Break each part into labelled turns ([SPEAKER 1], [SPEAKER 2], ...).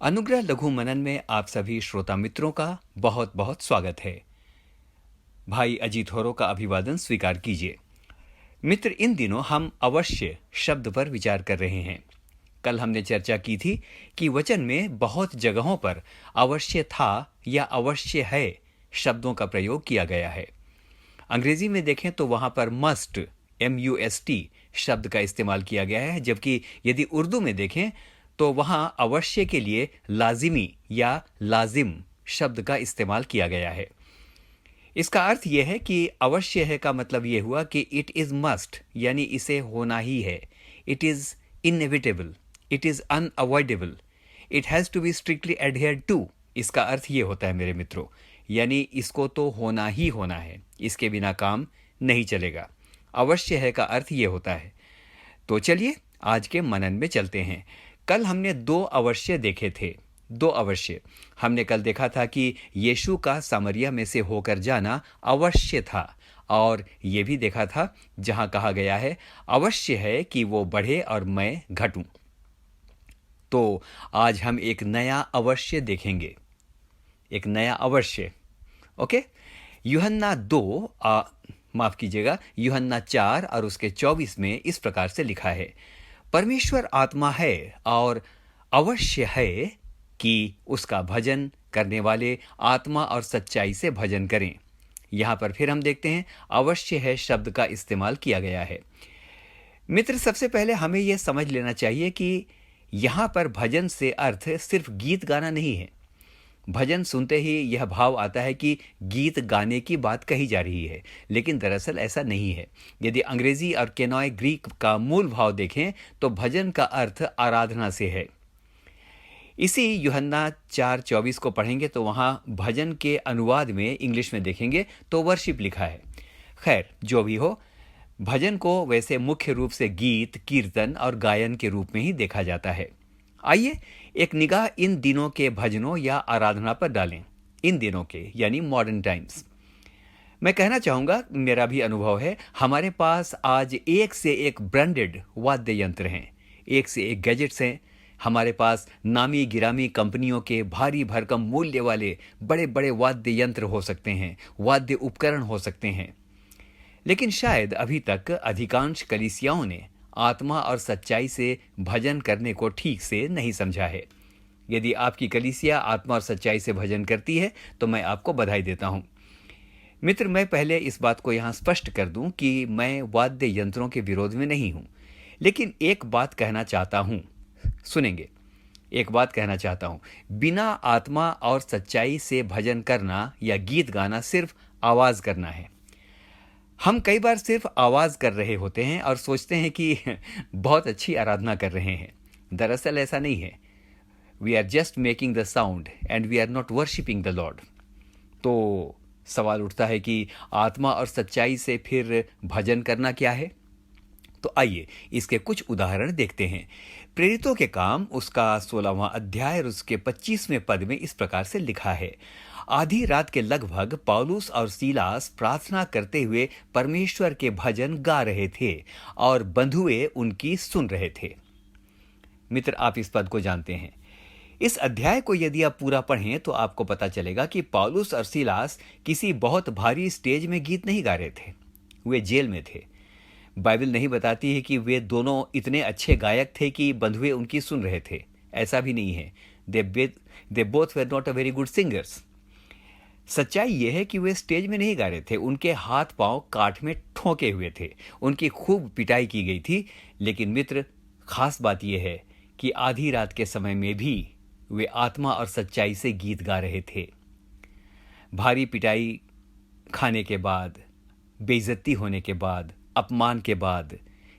[SPEAKER 1] अनुग्रह लघु मनन में आप सभी श्रोता मित्रों का बहुत बहुत स्वागत है। भाई अजीत होरो का अभिवादन स्वीकार कीजिए। मित्र, इन दिनों हम अवश्य शब्द पर विचार कर रहे हैं। कल हमने चर्चा की थी कि वचन में बहुत जगहों पर अवश्य था या अवश्य है शब्दों का प्रयोग किया गया है। अंग्रेजी में देखें तो वहां पर मस्ट MUST शब्द का इस्तेमाल किया गया है, जबकि यदि उर्दू में देखें तो वहां अवश्य के लिए लाजिमी या लाजिम शब्द का इस्तेमाल किया गया है। इसका अर्थ यह है कि अवश्य है का मतलब यह हुआ कि इट इज मस्ट, यानी इसे होना ही है। It is inevitable, it is unavoidable, it has to be strictly adhered to. इसका अर्थ यह होता है मेरे मित्रों, यानी इसको तो होना ही होना है, इसके बिना काम नहीं चलेगा। अवश्य है का अर्थ यह होता है। तो चलिए आज के मनन में चलते हैं। कल हमने दो अवश्य देखे थे। दो अवश्य हमने कल देखा था कि यीशु का सामरिया में से होकर जाना अवश्य था, और यह भी देखा था जहां कहा गया है अवश्य है कि वो बढ़े और मैं घटूं। तो आज हम एक नया अवश्य देखेंगे, एक नया अवश्य। ओके, यूहन्ना 2 माफ कीजिएगा, यूहन्ना 4 और उसके 24 में इस प्रकार से लिखा है, परमेश्वर आत्मा है और अवश्य है कि उसका भजन करने वाले आत्मा और सच्चाई से भजन करें। यहां पर फिर हम देखते हैं अवश्य है शब्द का इस्तेमाल किया गया है। मित्र, सबसे पहले हमें यह समझ लेना चाहिए कि यहां पर भजन से अर्थ सिर्फ गीत गाना नहीं है। भजन सुनते ही यह भाव आता है कि गीत गाने की बात कही जा रही है, लेकिन दरअसल ऐसा नहीं है। यदि अंग्रेजी और केनॉय ग्रीक का मूल भाव देखें तो भजन का अर्थ आराधना से है। इसी यूहन्ना 4:24 को पढ़ेंगे तो वहां भजन के अनुवाद में इंग्लिश में देखेंगे तो वर्शिप लिखा है। खैर, जो भी हो, भजन को वैसे मुख्य रूप से गीत, कीर्तन और गायन के रूप में ही देखा जाता है। आइए एक निगाह इन दिनों के भजनों या आराधना पर डालें। इन दिनों के यानी मॉडर्न टाइम्स। मैं कहना चाहूंगा, मेरा भी अनुभव है, हमारे पास आज एक से एक ब्रांडेड वाद्य यंत्र हैं, एक से एक गैजेट्स हैं। हमारे पास नामी गिरामी कंपनियों के भारी भरकम मूल्य वाले बड़े बड़े वाद्य यंत्र हो सकते हैं, वाद्य उपकरण हो सकते हैं। लेकिन शायद अभी तक अधिकांश कलीसियाओं ने आत्मा और सच्चाई से भजन करने को ठीक से नहीं समझा है। यदि आपकी कलीसिया आत्मा और सच्चाई से भजन करती है तो मैं आपको बधाई देता हूं। मित्र, मैं पहले इस बात को यहां स्पष्ट कर दूं कि मैं वाद्य यंत्रों के विरोध में नहीं हूं, लेकिन एक बात कहना चाहता हूं। सुनेंगे, एक बात कहना चाहता हूं। बिना आत्मा और सच्चाई से भजन करना या गीत गाना सिर्फ आवाज करना है। हम कई बार सिर्फ आवाज कर रहे होते हैं और सोचते हैं कि बहुत अच्छी आराधना कर रहे हैं। दरअसल ऐसा नहीं है। We are just making the sound and we are not worshipping the lord. तो सवाल उठता है कि आत्मा और सच्चाई से फिर भजन करना क्या है? तो आइए इसके कुछ उदाहरण देखते हैं। प्रेरितों के काम उसका 16वां अध्याय और उसके 25वें पद में इस प्रकार से लिखा है, आधी रात के लगभग पौलुस और सीलास प्रार्थना करते हुए परमेश्वर के भजन गा रहे थे और बंधुए उनकी सुन रहे थे। मित्र, आप इस पद को जानते हैं। इस अध्याय को यदि आप पूरा पढ़ें तो आपको पता चलेगा कि पौलुस और सीलास किसी बहुत भारी स्टेज में गीत नहीं गा रहे थे, वे जेल में थे। बाइबल नहीं बताती है कि वे दोनों इतने अच्छे गायक थे कि बंधुए उनकी सुन रहे थे। ऐसा भी नहीं है। They both were not a very good singers. सच्चाई यह है कि वे स्टेज में नहीं गा रहे थे, उनके हाथ पांव काठ में ठोके हुए थे, उनकी खूब पिटाई की गई थी। लेकिन मित्र, खास बात यह है कि आधी रात के समय में भी वे आत्मा और सच्चाई से गीत गा रहे थे। भारी पिटाई खाने के बाद, बेइज्जती होने के बाद, अपमान के बाद,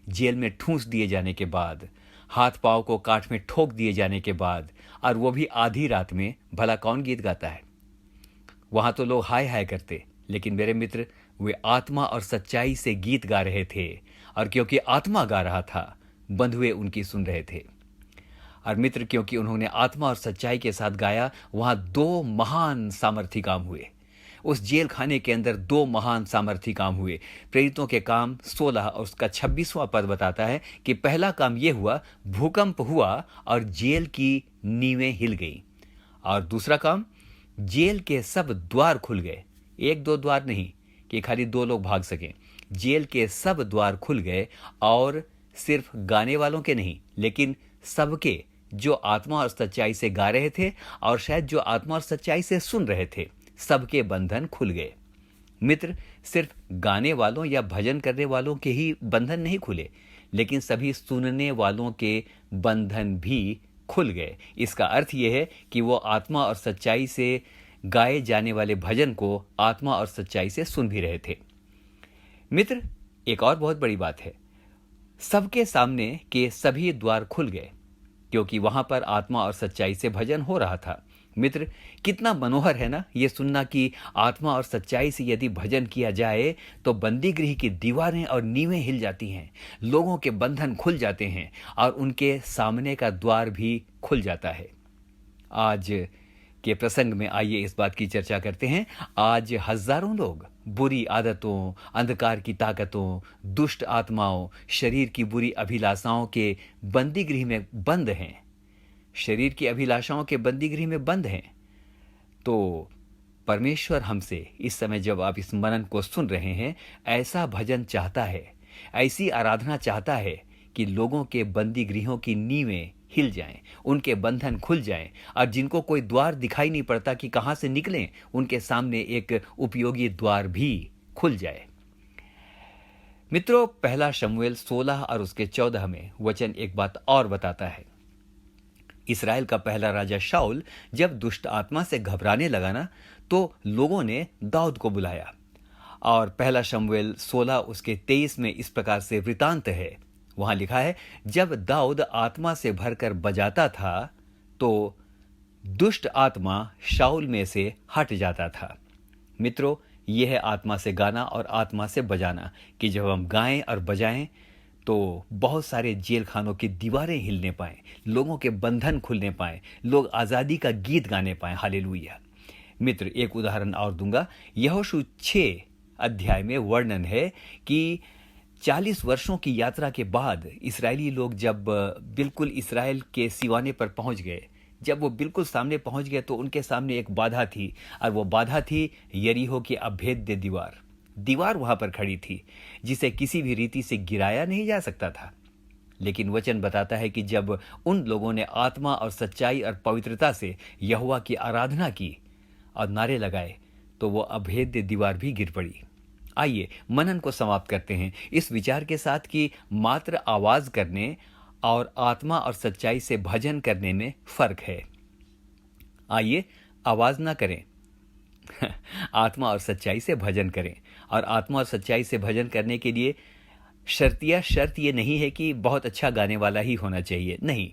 [SPEAKER 1] जेल में ठूंस दिए जाने के बाद, हाथ पांव को काठ में ठोक दिए जाने के बाद, और वो भी आधी रात में, भला कौन गीत गाता है? वहां तो लोग हाय हाय करते, लेकिन मेरे मित्र, वे आत्मा और सच्चाई से गीत गा रहे थे, और क्योंकि आत्मा गा रहा था, बंधुए उनकी सुन रहे थे। और मित्र, क्योंकि उन्होंने आत्मा और सच्चाई के साथ गाया, वहां दो महान सामर्थी काम हुए। उस जेल खाने के अंदर 2 महान सामर्थी काम हुए। प्रेरितों के काम 16 और उसका 26वां पद बताता है कि पहला काम यह हुआ, भूकंप हुआ और जेल की नींवें हिल गई। और दूसरा काम, जेल के सब द्वार खुल गए। 1-2 द्वार नहीं कि खाली 2 लोग भाग सकें। जेल के सब द्वार खुल गए, और सिर्फ गाने वालों के नहीं, लेकिन सबके जो आत्मा और सच्चाई से गा रहे थे और शायद जो आत्मा और सच्चाई से सुन रहे थे, सबके बंधन खुल गए। मित्र, सिर्फ गाने वालों या भजन करने वालों के ही बंधन नहीं खुले, लेकिन सभी सुनने वालों के बंधन भी खुल गए। इसका अर्थ यह है कि वो आत्मा और सच्चाई से गाए जाने वाले भजन को आत्मा और सच्चाई से सुन भी रहे थे। मित्र, एक और बहुत बड़ी बात है, सबके सामने के सभी द्वार खुल गए, क्योंकि वहां पर आत्मा और सच्चाई से भजन हो रहा था। मित्र, कितना मनोहर है ना ये सुनना कि आत्मा और सच्चाई से यदि भजन किया जाए तो बंदीगृह की दीवारें और नींवें हिल जाती हैं, लोगों के बंधन खुल जाते हैं और उनके सामने का द्वार भी खुल जाता है। आज के प्रसंग में आइए इस बात की चर्चा करते हैं। आज हजारों लोग बुरी आदतों, अंधकार की ताकतों, दुष्ट आत्माओं, शरीर की बुरी अभिलाषाओं के बंदीगृह में बंद हैं। शरीर की अभिलाषाओं के बंदीगृह में बंद हैं। तो परमेश्वर हमसे इस समय जब आप इस मनन को सुन रहे हैं, ऐसा भजन चाहता है, ऐसी आराधना चाहता है कि लोगों के बंदीगृहों की नींवें हिल जाएं, उनके बंधन खुल जाएं, और जिनको कोई द्वार दिखाई नहीं पड़ता कि कहां से निकलें, उनके सामने एक उपयोगी द्वार भी खुल जाए। मित्रों, पहला शमूएल 16 और उसके 14 में वचन एक बात और बताता है। इस्राएल का पहला राजा शाऊल जब दुष्ट आत्मा से घबराने लगा ना, तो लोगों ने दाऊद को बुलाया। और पहला शमूएल 16 उसके 23 में इस प्रकार से वृतांत है। वहां लिखा है, जब दाऊद आत्मा से भरकर बजाता था तो दुष्ट आत्मा शाऊल में से हट जाता था। मित्रों, यह है आत्मा से गाना और आत्मा से बजाना, कि जब हम गाएं और बजाएं तो बहुत सारे जेल खानों की दीवारें हिलने पाएं, लोगों के बंधन खुलने पाएं, लोग आज़ादी का गीत गाने पाएं। हालेलुया। मित्र, एक उदाहरण और दूंगा। यहोशू 6 अध्याय में वर्णन है कि 40 वर्षों की यात्रा के बाद इस्राएली लोग जब बिल्कुल इस्राएल के सिवाने पर पहुंच गए, जब वो बिल्कुल सामने पहुंच गए, तो उनके सामने एक बाधा थी, और वो बाधा थी यरीहो की अभेद्य दीवार। दीवार वहां पर खड़ी थी, जिसे किसी भी रीति से गिराया नहीं जा सकता था। लेकिन वचन बताता है कि जब उन लोगों ने आत्मा और सच्चाई और पवित्रता से यहोवा की आराधना की और नारे लगाए, तो वो अभेद्य दीवार भी गिर पड़ी। आइए मनन को समाप्त करते हैं इस विचार के साथ कि मात्र आवाज करने और आत्मा और सच्चाई से भजन करने में फर्क है। आइए आवाज ना करें, आत्मा और सच्चाई से भजन करें। और आत्मा और सच्चाई से भजन करने के लिए शर्त ये नहीं है कि बहुत अच्छा गाने वाला ही होना चाहिए। नहीं,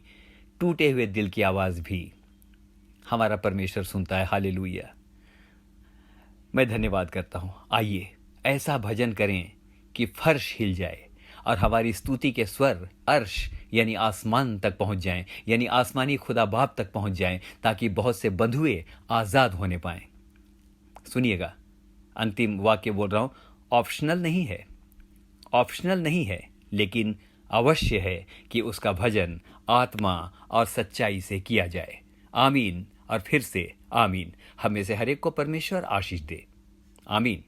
[SPEAKER 1] टूटे हुए दिल की आवाज भी हमारा परमेश्वर सुनता है। हालेलुया। मैं धन्यवाद करता हूं। आइए ऐसा भजन करें कि फर्श हिल जाए और हमारी स्तुति के स्वर अर्श यानी आसमान तक पहुंच जाएं, यानी आसमानी खुदा बाप तक पहुंच जाएं, ताकि बहुत से बंधुए आजाद होने पाएं। सुनिएगा, अंतिम वाक्य बोल रहा हूं, ऑप्शनल नहीं है, लेकिन अवश्य है कि उसका भजन आत्मा और सच्चाई से किया जाए। आमीन और फिर से आमीन। हमें से हर एक को परमेश्वर आशीष दे। आमीन।